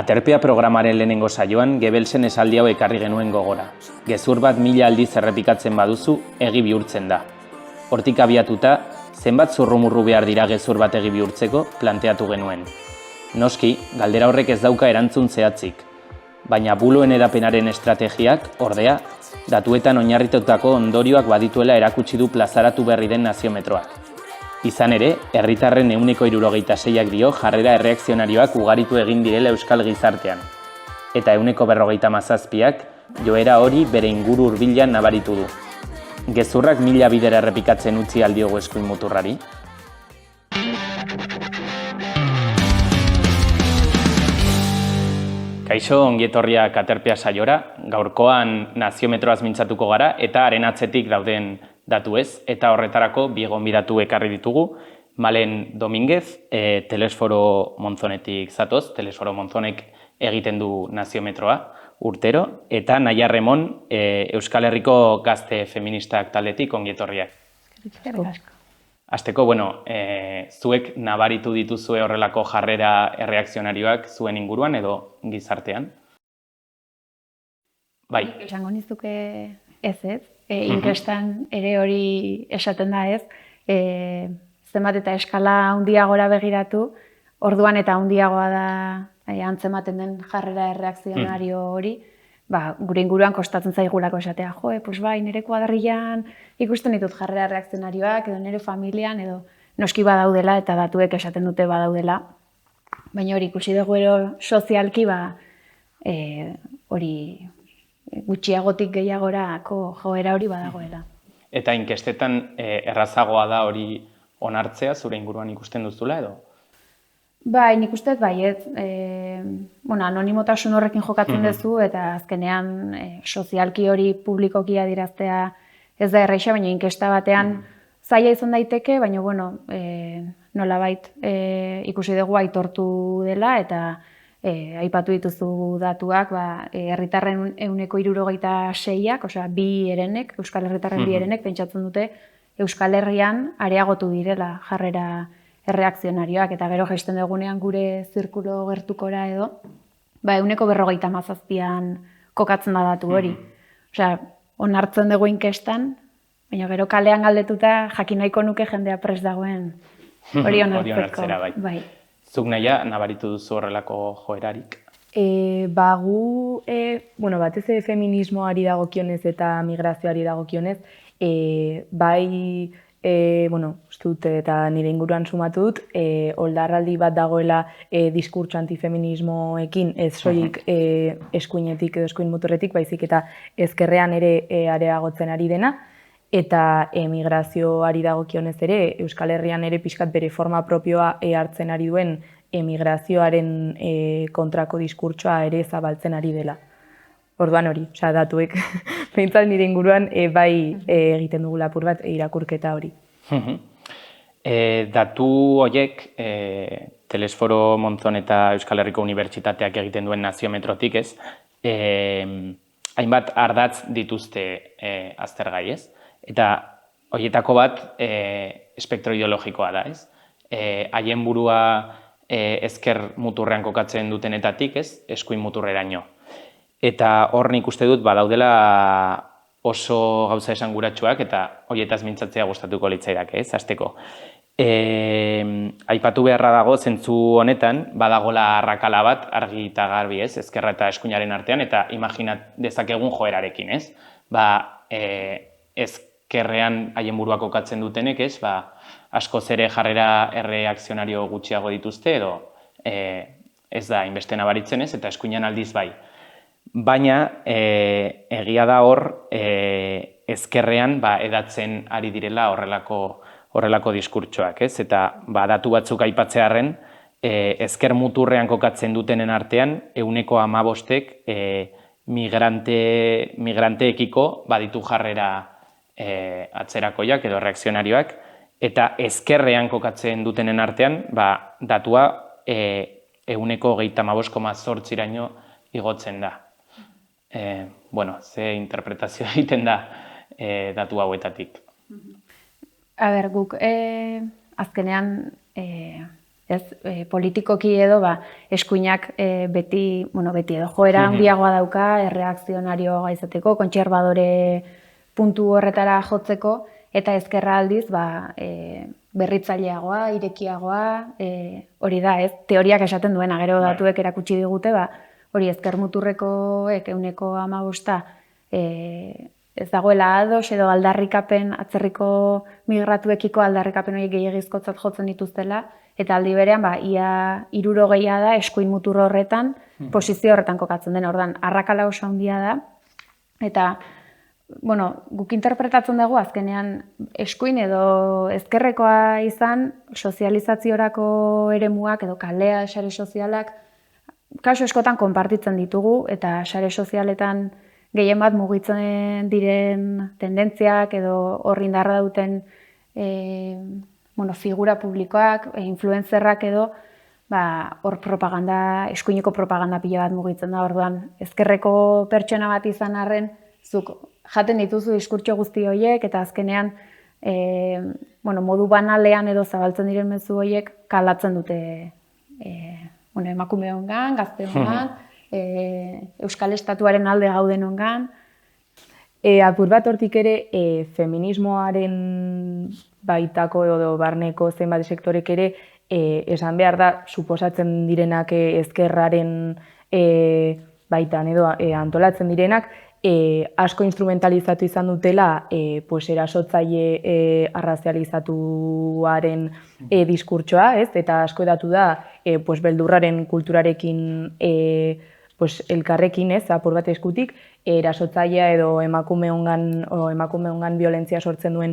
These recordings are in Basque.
Aterpea programaren lehenengo saioan Goebbelsen esaldi hau ekarri genuen gogora. Gezur bat 1000 aldiz errepikatzen baduzu, egi bihurtzen da. Hortik abiatuta, zenbat zurrumurru behar dira gezur bat egi bihurtzeko planteatu genuen. Noski, galdera horrek ez dauka erantzun zehatzik. Baina buloen edapenaren estrategiak, ordea, datuetan oinarritutako ondorioak badituela erakutsi du plazaratu berri den naziometroak. Izan ere, herritarren 76ak dio jarrera erreakzionarioak ugaritu egin direla euskal gizartean. Eta 47ak joera hori bere inguru hurbilean nabaritu du. Gezurrak 1000 bider errepikatzen utzi aldiogu eskuin muturrari. Kaixo, ongietorriak Aterpea saiora, gaurkoan naziometroaz mintzatuko gara eta haren atzetik dauden datuez, eta horretarako bi gonbidatu ekarri ditugu. Malen Dominguez, Telesforo Monzonetik zatoz, Telesforo Monzonek egiten du naziometroa urtero, eta Naia Remon, Euskal Herriko gazte feministak taldetik ongietorriak. Hasteko, zuek nabaritu dituzue horrelako jarrera erreakzionarioak zuen inguruan edo gizartean? Bai. Esango nizuke ez. Inkestan ere hori esaten da ez. Zenbat eta eskala handiagora begiratu, orduan eta handiagoa da antzematen den jarrera erreakzionario hori, gure inguruan kostatzen zaigulako esatea, bai, nire kuadrillan ikusten ditut jarrera erreakzionarioak, edo nire familian, edo noski badaudela, eta datuek esaten dute badaudela. Baina hori ikusi dugu ero sozialki, hori gutxiagotik gehiagorako joera hori badagoela. Eta inkestetan errazagoa da hori onartzea, zure inguruan ikusten duzula edo? Bai, nik ustez baiet, anonimotasun horrekin jokatzen duzu eta azkenean sozialki hori publikoki adieraztea ez da erraixa, baina inkesta batean zaila izan daiteke, baina nolabait ikusi dugu aitortu dela eta aipatu dituzu datuak, herritarren 76ak, osea bi herenek, Euskal Herritarren bi herenek pentsatzen dute Euskal Herrian areagotu direla jarrera erreakzionarioak, eta gero jaisten dugunean gure zirkulo gertukora edo, 47an kokatzen da datu hori. Osea, onartzen dugu inkestan, baina gero kalean galdetuta jakin nahiko nuke jendea prest dagoen hori onartzeko. Bai. Zuk Naia, nabaritu duzu horrelako joerarik? Gu, batez ere feminismoari dagokionez eta migrazioari dagokionez, uste dut eta nire inguruan sumatu dut, oldarraldi bat dagoela diskurtso antifeminismoekin, ez soilik eskuinetik edo eskuin muturretik, baizik eta ezkerrean ere areagotzen ari dena, eta migrazioari dagokionez ere, Euskal Herrian ere pixkat bere forma propioa hartzen ari duen emigrazioaren kontrako diskurtsoa ere zabaltzen ari dela. Orduan hori, datuek, behintzat nire inguruan bai egiten dugu lapur bat irakurketa hori. Datu horiek, Telesforo Monzon eta Euskal Herriko Unibertsitateak egiten duen naziometrotik ez, hainbat ardatz dituzte aztergai ez, eta horietako bat espektro ideologikoa da ez. Haien burua ezker muturrean kokatzen dutenetatik ez, eskuin muturreraino. Eta hor nik uste dut badaudela oso gauza esanguratsuak eta horietaz mintzatzea gustatuko litzaidak, ez, hasteko. Aipatu beharra dago zentzu honetan, badagola arrakala bat argi eta garbi, ez, ezkerra eta eskuinaren artean, eta imaginat dezakegun joerarekin, ez. Ezkerrean haien burua kokatzen dutenek, ez, askoz ere jarrera erreakzionario gutxiago dituzte, edo ez da inbeste nabaritzen ez, eta eskuinan aldiz bai. Baina, egia da hor, ezkerrean edatzen ari direla horrelako diskurtsoak, ez? Eta datu batzuk aipatzearren, ezker muturrean kokatzen dutenen artean, 15%ek migranteekiko baditu jarrera atzerakoiak edo reakzionarioak, eta ezkerrean kokatzen dutenen artean, datua 35,8%raino igotzen da. Ze interpretazio egiten da datu hauetatik. Guk azkenean ez? Politikoki edo eskuinak beti edo joera handiagoa dauka, erreakzionarioa izateko, kontserbadore puntu horretara jotzeko, eta ezkerra aldiz berritzaileagoa, irekiagoa, hori da, ez? Teoriak esaten duena, gero datuek erakutsi digute, hori ezker muturrekoek 15% ez dagoela ados edo aldarrikapen, atzerriko migratuekiko aldarrikapen horiek gehiagizkotzat jotzen dituztela, eta aldi berean, ia 60 da eskuin mutur horretan, posizio horretan kokatzen den, ordan arrakala oso handia da, eta guk interpretatzen dugu azkenean eskuin edo ezkerrekoa izan, sozializaziorako eremuak edo kalea, sare sozialak, kasu eskotan konpartitzen ditugu, eta sare sozialetan gehien bat mugitzen diren tendentziak edo horri indarra duten figura publikoak, influencerrak edo, hor propaganda, eskuineko propaganda pila bat mugitzen da, orduan ezkerreko pertsona bat izan arren, zuk jaten dituzu diskurtso guzti horiek, eta azkenean modu banalean edo zabaltzen diren mezu horiek kalatzen dute emakume hongan, gazte hongan, Euskal Estatuaren alde gauden hongan. Apur bat hortik ere, feminismoaren baitako edo barneko zenbat sektorek ere, esan behar da, suposatzen direnak ezkerraren baitan edo antolatzen direnak, asko instrumentalizatu izan dutela erasotzaile arrazializatuaren diskurtsoa, eta asko edatu da beldurraren kulturarekin elkarrekin, apur bat eskutik, erasotzailea edo emakume hongan violentzia sortzen duen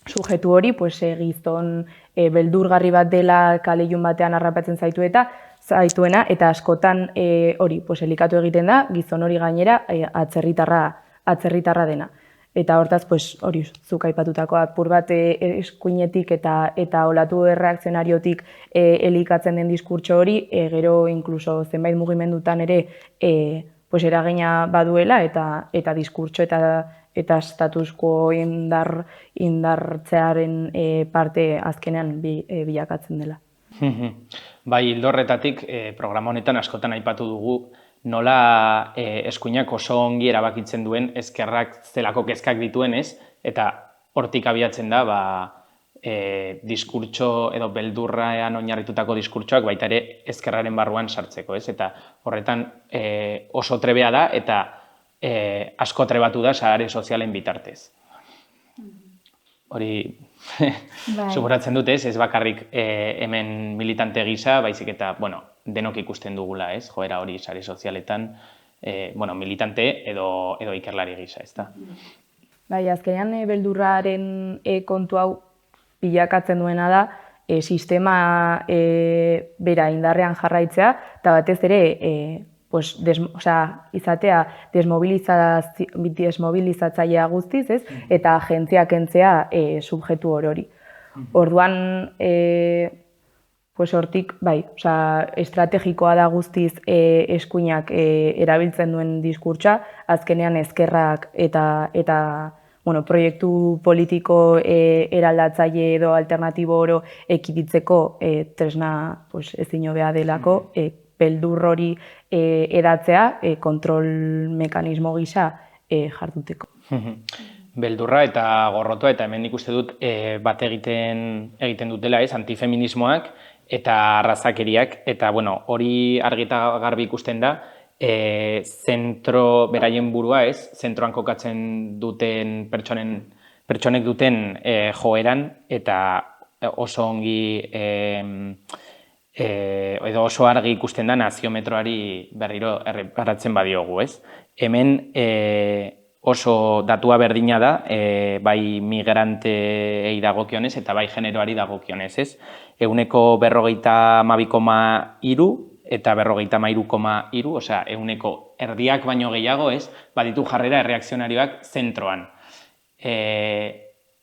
sujetu hori, gizon beldurgarri bat dela kaleilun batean harrapatzen zaituena, eta askotan hori elikatu egiten da, gizon hori gainera atzerritarra dena. Eta hortaz, hori zuk aipatutako apur bat eskuinetik eta olatu erreakzionariotik elikatzen den diskurtso hori, gero inkluso zenbait mugimendutan ere eragina baduela, eta diskurtso eta status quo indartzearen parte azkenean bilakatzen dela. Bai, ildo horretatik, programa honetan askotan aipatu dugu nola eskuinak oso ongi erabakitzen duen ezkerrak zelako kezkak dituen, ez? Eta hortik abiatzen da, diskurtso edo beldurrean oinarritutako diskurtsoak baita ere ezkerraren barruan sartzeko, ez? Eta horretan oso trebea da eta asko trebatu da sare sozialen bitartez. Hori suposatzen dut, ez bakarrik hemen militante gisa, baizik eta, denok ikusten dugula, ez? Joera hori sare sozialetan, militante edo ikerlari gisa, ez da? Bai, azkenean beldurraren kontu hau bilakatzen duena da, sistema bera indarrean jarraitzea, eta batez ere, izatea desmobilizatzailea guztiz, ez? Eta agentziak kentzea subjektu hori. Orduan, hortik, estrategikoa da guztiz eskuinak erabiltzen duen diskurtsa, azkenean ezkerrak eta proiektu politiko eraldatzaile edo alternatibo oro ekiditzeko tresna ezin hobea delako, beldur hori edatzea kontrol mekanismo gisa jarduteko. Beldurra eta gorrotoa, eta hemen ikuste dut bat egiten dutela, ez, antifeminismoak eta arrazakeriak, eta hori argi eta garbi ikusten da, zentro beraien burua, ez, zentroan kokatzen duten pertsonek duten joeran, eta oso ongi edo oso argi ikusten da naziometroari berriro erreparatzen badiogu, ez? Hemen oso datua berdina da, bai migrantei dagokionez eta bai generoari dagokionez, ez? 52,3 eta 53,3, osea, 100 erdiak baino gehiago, ez? Baditu jarrera erreakzionarioak zentroan.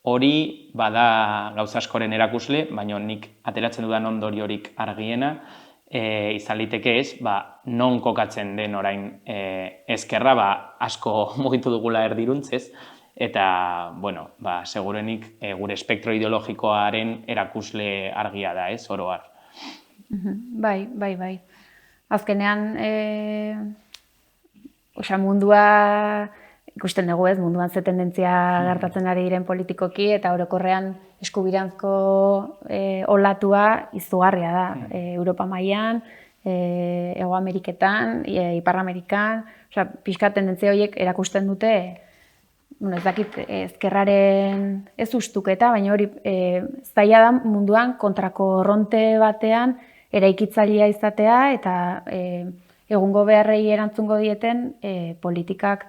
Hori bada gauza askoren erakusle, baina nik ateratzen dudan ondoriorik argiena, izan liteke ez, non kokatzen den orain ezkerra, asko mugitu dugula erdiruntzez, eta, bueno, segurenik gure espektro ideologikoaren erakusle argia da, ez, oro har. Bai. Azkenean, mundua ikusten dugu ez, munduan ze tendentzia gertatzen ari diren politikoki eta orokorrean eskubiranzko olatua izugarria da. Europa mailan, Hego Ameriketan, Ipar Amerikan, pixka tendentzia horiek erakusten dute, ez dakit ezkerraren ez ustuketa, baina hori zaila da munduan kontrako ronte batean eraikitzailea izatea eta egungo beharrei erantzungo dieten politikak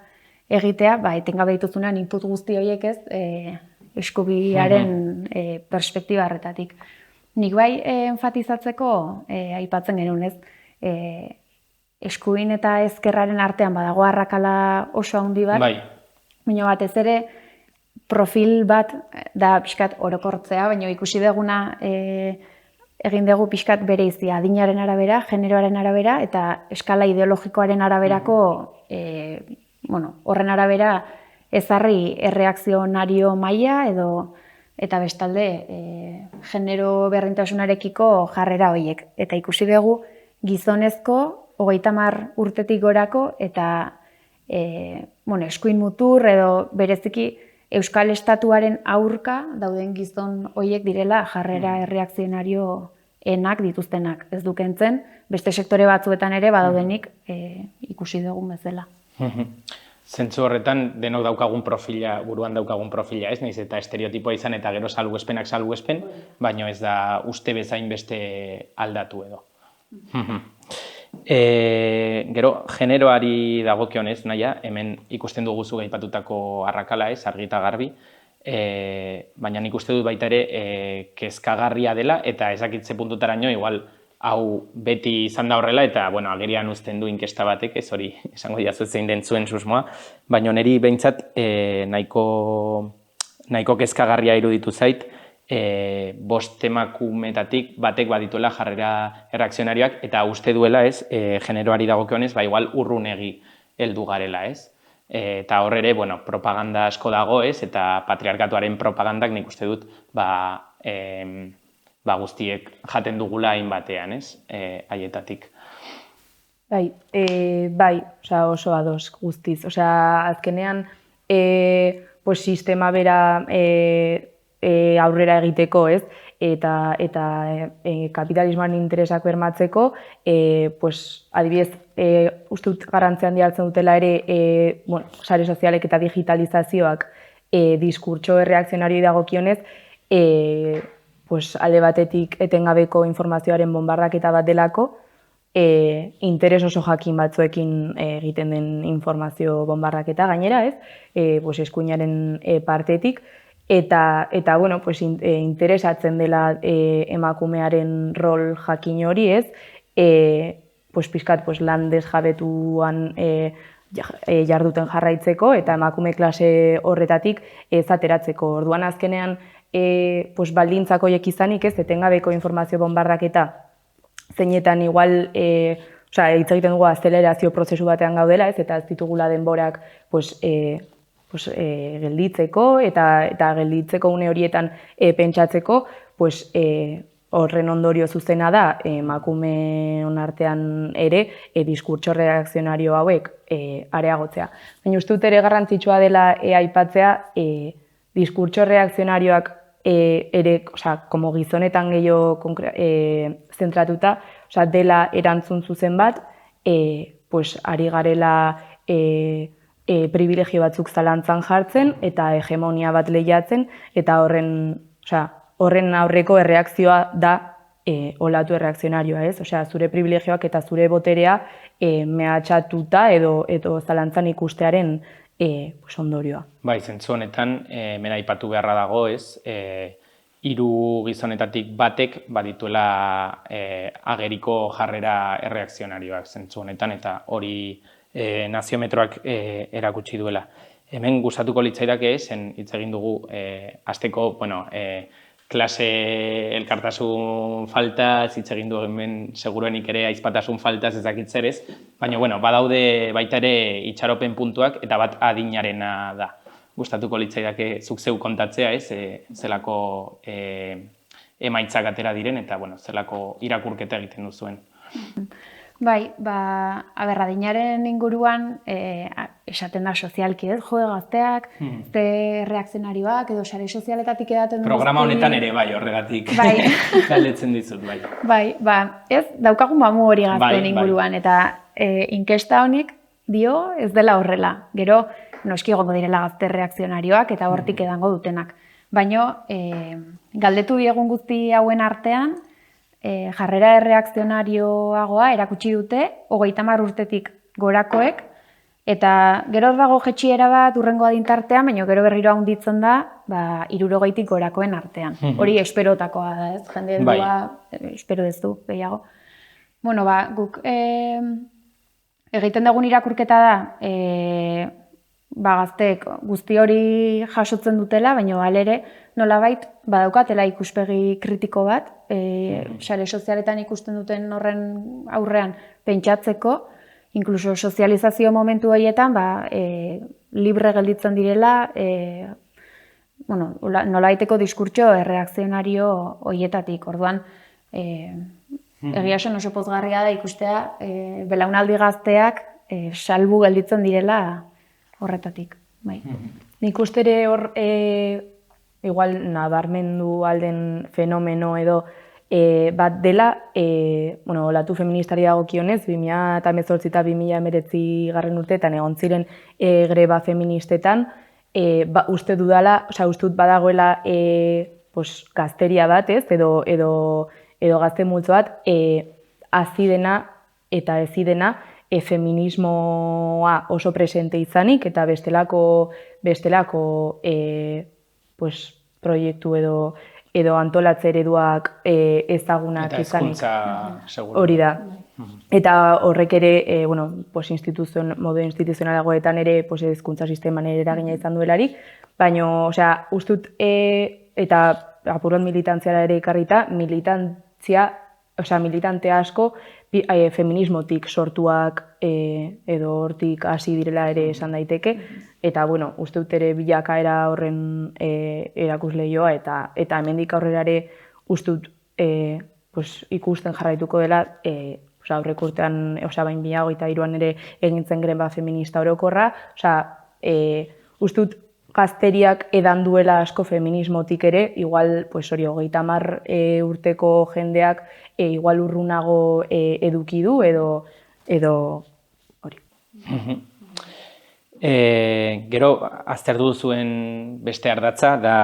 egitea, etengabe dituzunean input guzti horiek ez, eskubiaren perspektiba harretatik. Nik bai enfatizatzeko aipatzen genuen ez, eskuin eta ezkerraren artean badago arrakala oso handi bat, baina batez ere profil bat da pixkat orokortzea, baina ikusi duguna egin dugu pixkat bereizia adinaren arabera, generoaren arabera eta eskala ideologikoaren araberako horren arabera ezarri erreakzionario maila eta bestalde genero berdintasunarekiko jarrera horiek. Eta ikusi dugu gizonezko 30 urtetik gorako eta eskuin mutur edo bereziki Euskal Estatuaren aurka dauden gizon horiek direla jarrera erreakzionarioenak dituztenak. Ez dukentzen, beste sektore batzuetan ere badaudenik ikusi dugun bezala. Zentzu horretan denok daukagun profila, buruan daukagun profila, ez naiz eta estereotipoa izan eta gero salbuespenak salbuespen, baino ez da uste bezain beste aldatu edo. Gero, generoari dagokionez, naia, hemen ikusten dugu zu aipatutako arrakala ez, argi eta garbi, baina nik uste dut baita ere kezkagarria dela eta ezakitze puntutaraino igual hau beti izan da horrela eta agerian uzten du inkesta batek, ez hori esango diazu zein den zuen susmoa, baina niri behintzat nahiko kezkagarria iruditu zait, 5 emakumetatik batek badituela jarrera erreakzionarioak eta uste duela ez, generoari dagokionez, igual urrunegi heldu garela ez. Eta hor ere, propaganda asko dago ez, eta patriarkatuaren propagandak nik uste dut guztiek jaten dugula hainbatean ez, haietatik. Bai, oso ados guztiz. Azkenean, sistema bera aurrera egiteko, ez? Eta kapitalismoan interesak bermatzeko, adibidez, uste dut garrantzia handia hartzen dutela ere, sare sozialek eta digitalizazioak diskurtso erreakzionari dagokionez, alde batetik etengabeko informazioaren bombardaketa bat delako, interes oso jakin batzuekin egiten den informazio bombardaketa gainera, ez? Eskuinaren partetik, eta interesatzen dela emakumearen rol jakin hori, ez? Pixkat lan desjabetuan jarduten jarraitzeko eta emakume klase horretatik ez ateratzeko. Orduan azkenean baldintzako horiek izanik, ez, etengabeko informazio bombardaketa zeinetan igual hitz egiten dugu azelerazio prozesu batean gaudela, ez, eta ez ditugula denborak gelditzeko eta gelditzeko une horietan pentsatzeko, horren ondorio zuzena da emakumeon artean ere diskurtso reakzionario hauek areagotzea. Baina uste dut ere garrantzitsua dela aipatzea diskurtso reakzionarioak ere, como gizonetan gehiago zentratuta, dela erantzun zuzen bat, ari garela privilegio batzuk zalantzan jartzen eta hegemonia bat lehiatzen, eta horren aurreko erreakzioa da olatu erreakzionarioa, ez? Zure privilegioak eta zure boterea mehatxatuta edo zalantzan ikustearen ondorioa. Bai, zentzu honetan, hemen aipatu beharra dago, ez? 3 gizonetatik batek badituela ageriko jarrera erreakzionarioak zentzu honetan, eta hori naziometroak erakutsi duela. Hemen gustatuko litzaidake, hitz egin dugu hasteko, klase elkartasun faltaz, hitz egin du hemen seguruenik ere aizpatasun faltaz ez dakit zerez, baina badaude baita ere itxaropen puntuak eta bat adinarena da. gustatuko litzaidake zuk zeu kontatzea, ez, zelako emaitzak atera diren eta zelako irakurketa egiten duzuen. Bai, adinaren inguruan esaten da sozialki, ez, gazteak, ze reakzionarioak edo sare sozialetatik edaten Programa honetan ere bai, horregatik galdetzen dizut, bai. Bai, ez, daukagun mamu hori gazteen inguruan, eta inkesta honek dio ez dela horrela. Gero, noski egongo direla gazte reakzionarioak eta hortik edango dutenak. Baina, galdetu diegun guzti hauen artean, jarrera erreakzionarioagoa erakutsi dute 30 urtetik gorakoek, eta gero dago jetxiera bat urrengo adintartean, baina gero berriro handitzen da 60tik gorakoen artean. Hori esperotakoa da, ez? Jende heldua espero dezu gehiago. Bueno, guk egiten dugun irakurketa da, gazteek guzti hori jasotzen dutela, baina halere nolabait badaukatela ikuspegi kritiko bat, sare sozialetan ikusten duten horren aurrean pentsatzeko, inkluso sozializazio momentu horietan libre gelditzen direla, nolabaiteko diskurtso erreakzionario horietatik. Orduan, egia esan oso pozgarria da ikustea belaunaldi gazteak salbu gelditzen direla horretatik. Nik uste ere hor, igual nabarmendu alden fenomeno edo bat dela, olatu feministari dagokionez, 2018 eta 2019 garren urteetan egon ziren greba feministetan, uste dut badagoela gazteria bat, ez, edo gazte multzo bat, azidena eta ezidena, feminismoa oso presente izanik eta bestelako proiektu edo antolatze ereduak ezagunak izanik. Eta hezkuntza seguru. Hori da. Eta horrek ere, modu instituzionalagoetan ere hezkuntza sisteman ere eragina izan duelarik, baina, ustut, eta apurron militantziara ere ekarrita, militante asko feminismotik sortuak edo hortik hasi direla ere esan daiteke, eta uste dut ere bilakaera horren erakusleioa eta hemendik aurrera ere uste dut ikusten jarraituko dela aurreko urtean, bain 2023an ere egintzen greba feminista orokorra, uste dut gazteriak edan duela asko feminismotik ere, igual, hori 30 urteko jendeak igual urrunago eduki du edo hori. Gero, azterdu zuen beste ardatza da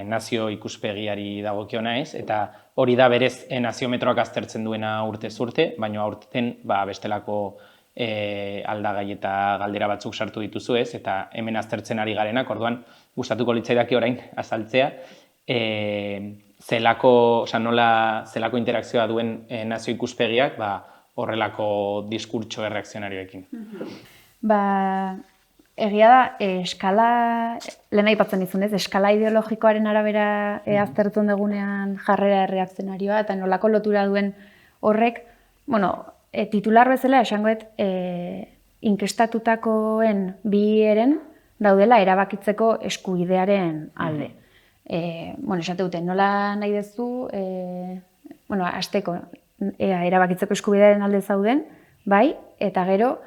nazio ikuspegiari dagokiona ez, eta hori da berez naziometroak aztertzen duena urtez urte, baina aurten bestelako aldagai eta galdera batzuk sartu dituzu ez, eta hemen aztertzen ari garenak, orduan gustatuko litzaidake orain azaltzea, zelako interakzioa duen nazio ikuspegiak horrelako diskurtso erreakzionarioekin. Egia da, lehen aipatzen izunez, eskala ideologikoaren arabera aztertzen dugunean jarrera erreakzionarioa, eta nolako lotura duen horrek, titular bezala esangoet inkestatutakoen bi eren daudela erabakitzeko eskubidearen alde. Esate dute, nola nahi dezu, hasteko erabakitzeko eskubidearen alde zauden, bai, eta gero,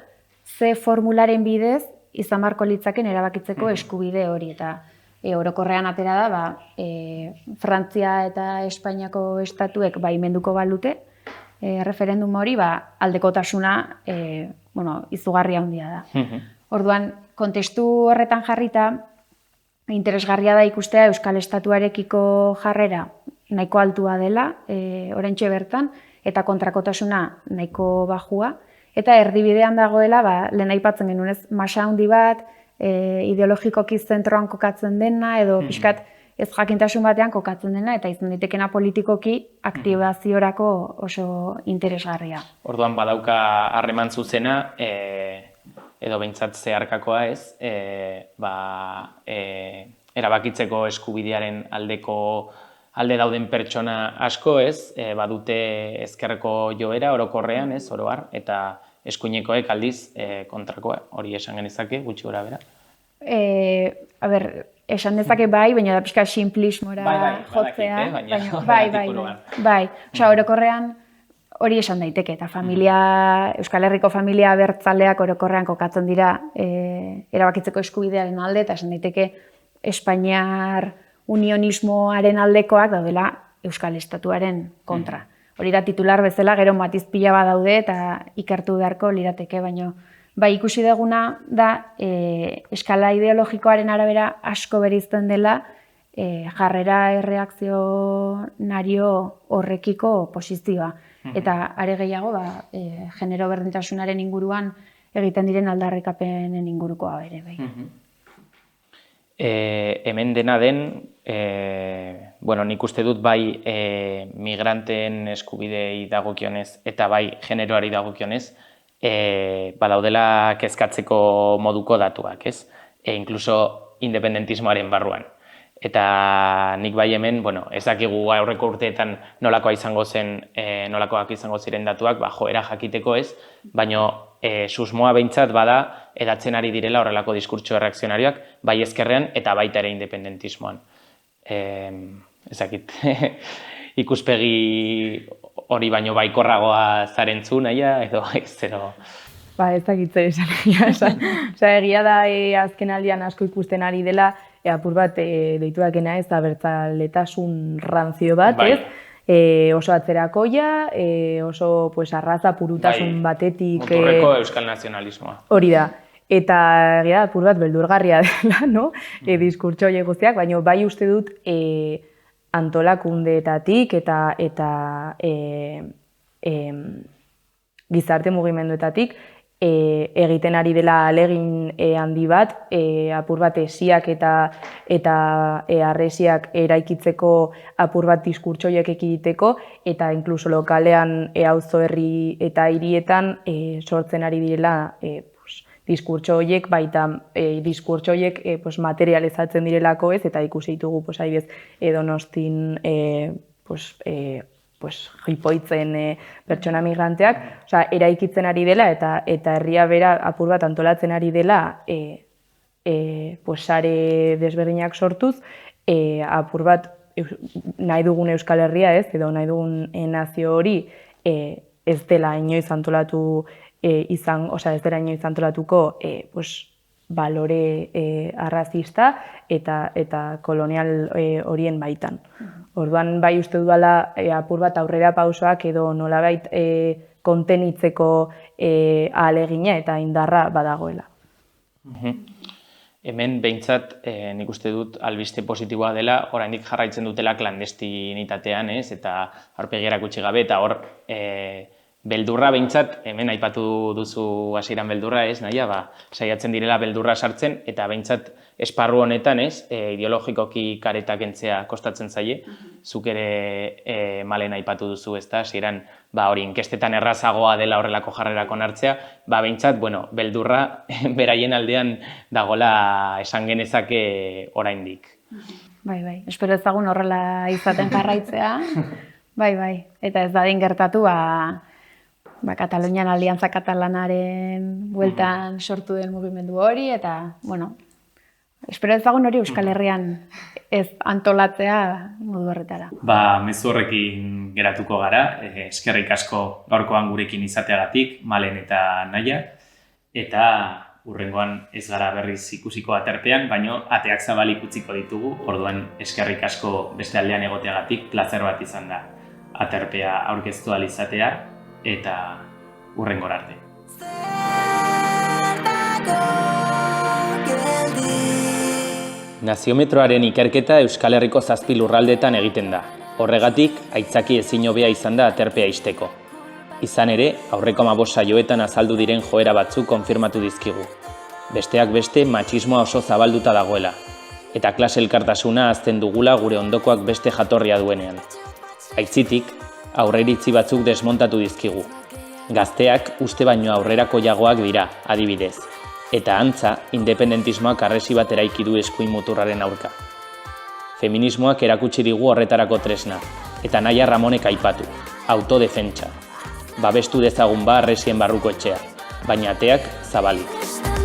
ze formularen bidez izan beharko litzaken erabakitzeko eskubide hori. Eta orokorrean atera da, Frantzia eta Espainiako estatuek baimenduko balute, referendum hori aldekotasuna izugarria handia da. Orduan, kontestu horretan jarrita, interesgarria da ikustea Euskal Estatuarekiko jarrera nahiko altua dela, oraintxe bertan, eta kontrakotasuna nahiko bajua, eta erdibidean dagoela, lehen aipatzen genunez, masa handi bat, ideologikoki zentroan kokatzen dena, edo pixkat ez jakintasun batean kokatzen dena, eta izan ditekena politikoki aktibaziorako oso interesgarria. Orduan badauka harreman zuzena, edo behintzat zeharkakoa ez, erabakitzeko eskubidearen alde dauden pertsona asko ez, badute ezkerreko joera orokorrean ez, oroar, eta eskuinekoek aldiz kontrakoa, hori esan genezake, gutxi gora bera. esan dezake bai, baina da pixka simplismora jotzea. Bai. Osea, orokorrean hori esan daiteke, eta Euskal Herriko familia abertzaleak orokorrean kokatzen dira erabakitzeko eskubidearen alde, eta esan daiteke Espainiar unionismoaren aldekoak daudela Euskal Estatuaren kontra. Hori da titular bezala, gero matiz pila bat daude eta ikertu beharko lirateke, baino bai ikusi duguna da eskala ideologikoaren arabera asko bereizten dela jarrera erreakzionario horrekiko posizioa. Eta are gehiago, genero berdintasunaren inguruan egiten diren aldarrikapenen ingurukoa ere. Bai. Hemen dena den, nik uste dut bai migranteen eskubidei dagokionez eta bai generoari dagokionez, badaudela kezkatzeko moduko datuak, ez? Inkluso independentismoaren barruan. Eta nik bai hemen, ez dakigu aurreko urteetan nolakoak izango ziren datuak, joera jakiteko ez, baina susmoa behintzat bada edatzen ari direla horrelako diskurtso erreakzionarioak, bai ezkerrean eta baita ere independentismoan. Ezakit, ikuspegi hori baino baikorragoa zarentzu nahia, edo ez zero. Ez dakitze esan egia da azken aldian asko ikusten ari dela, apur bat deituakena ez abertzaletasun ranzio bat, ez? Oso atzerakoia, oso arraza purutasun batetik... Muturreko euskal nazionalismoa. Hori da. Eta egia da, apur bat beldurgarria dela, no? Diskurtso horiek guztiak, baina bai uste dut antolakundeetatik eta gizarte mugimenduetatik egiten ari dela alegin handi bat, apur bat esiak eta arresiak eraikitzeko apur bat diskurtso horiek ekiditeko, eta inkluso lokalean auzo herri eta hirietan sortzen ari direla diskurtso horiek, baita diskurtso horiek materializatzen direlako ez, eta ikusi ditugu adibidez Donostin jipoitzen pertsona migranteak, eraikitzen ari dela eta herria bera apur bat antolatzen ari dela sare desberdinak sortuz, apur bat nahi dugun Euskal Herria ez, edo nahi dugun nazio hori ez dela inoiz antolatu ez dela inoiz antolatuko balore arrazista eta kolonial horien baitan. Orduan bai uste dudala apur bat aurrera pausoak edo nolabait kontenitzeko ahalegina eta indarra badagoela. Hemen behintzat nik uste dut albiste positiboa dela, oraindik jarraitzen dutela klandestinitatean, ez? Eta aurpegiak utzi gabe eta hor beldurra behintzat, hemen aipatu duzu hasieran beldurra, ez, nahia, saiatzen direla beldurra sartzen, eta behintzat esparru honetan, ez, ideologikoki kareta kentzea kostatzen zaie, zuk ere malen aipatu duzu, ez da, hasieran, hori inkestetan errazagoa dela horrelako jarrerak onartzea, behintzat, beldurra beraien aldean dagola esan genezake oraindik. Bai, espero ezagun horrela izaten jarraitzea, bai, eta ez dadin gertatu, Katalunian Aliantza Katalanaren bueltan sortu den mugimendu hori, eta, espero ezagun hori Euskal Herrian ez antolatzea modu horretara. Mezu horrekin geratuko gara, eskerrik asko gaurkoan gurekin izateagatik, Malen eta Naia, eta hurrengoan ez gara berriz ikusiko aterpean, baino ateak zabalik utziko ditugu, orduan eskerrik asko beste aldean egoteagatik, plazer bat izan da aterpea aurkeztu ahal izatea, eta hurrengora arte. Naziometroaren ikerketa Euskal Herriko 7 lurraldeetan egiten da. Horregatik, aitzaki ezin hobea izan da aterpea ixteko. Izan ere, aurreko 15 saioetan azaldu diren joera batzuk konfirmatu dizkigu. Besteak beste, matxismoa oso zabalduta dagoela. Eta klase elkartasuna hazten dugula gure ondokoak beste jatorria duenean. Aitzitik, aurreiritzi batzuk desmontatu dizkigu. Gazteak uste baino aurrerakoiagoak dira, adibidez. Eta antza, independentismoak arresi bat eraiki du eskuin muturraren aurka. Feminismoak erakutsi digu horretarako tresna, eta Naia Ramonek aipatu, autodefentsa. Babestu dezagun arresien barruko etxea, baina ateak zabalik.